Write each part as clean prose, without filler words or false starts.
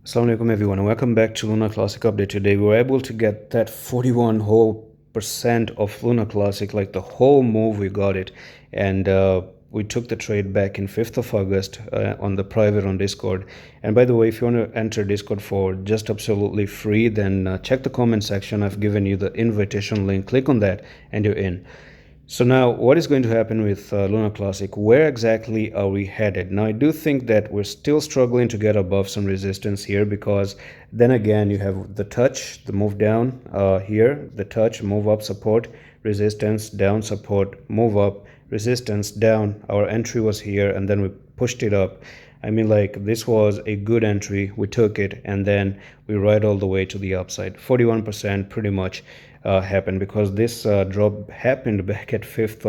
Assalamu alaikum everyone, and welcome back to Luna Classic Update. Today we were able to get that 41 whole percent of Luna Classic, like the whole move. We got it, and we took the trade back in 5th of August on the private on Discord. And by the way, if you want to enter Discord for just absolutely free, then check the comment section. I've given you the invitation link. Click on that and you're in. So now what is going to happen with Luna Classic? Where exactly are we headed? Now I do think that we're still struggling to get above some resistance here, because then again you have the touch, the move down here, the touch, move up, support, resistance, down, support, move up, resistance, down. Our entry was here and then we pushed it up. I mean, like, this was a good entry. We took it and then we ride all the way to the upside. 41% pretty much happened, because this drop happened back at 5th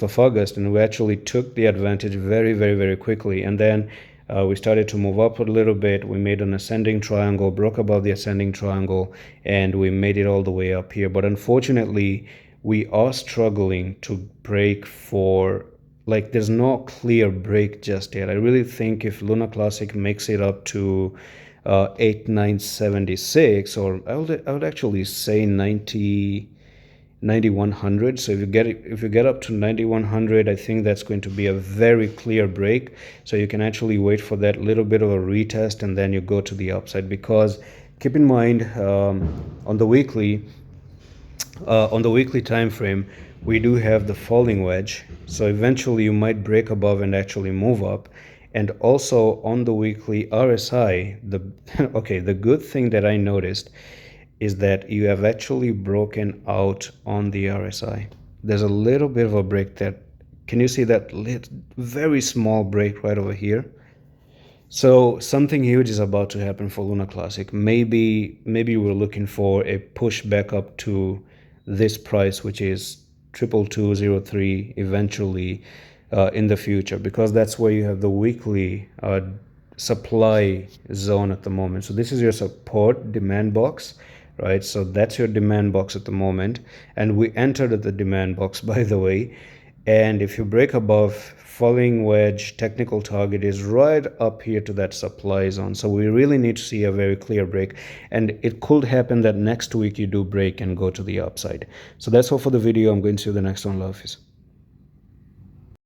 of August, and we actually took the advantage very quickly. And then we started to move up a little bit. We made an ascending triangle, broke above the ascending triangle, and we made it all the way up here. But unfortunately, we are struggling to break for, like, there's no clear break just yet. I really think if Luna Classic makes it up to 8976, or I would actually say 9100. So if you get up to 9100, I think that's going to be a very clear break. So you can actually wait for that little bit of a retest and then you go to the upside. Because keep in mind, on the weekly time frame, we do have the falling wedge, so eventually you might break above and actually move up. And also on the weekly RSI, the good thing that I noticed is that you have actually broken out on the RSI. There's a little bit of a break there. Can you see that very small break right over here? So something huge is about to happen for Luna Classic. Maybe we're looking for a push back up to this price, which is 22203 eventually in the future, because that's where you have the weekly supply zone at the moment. So this is your support demand box, right? So that's your demand box at the moment, and we entered at the demand box, by the way. And if you break above, falling wedge technical target is right up here to that supply zone. So we really need to see a very clear break, and it could happen that next week you do break and go to the upside. So that's all for the video. I'm going to see you the next one. Love.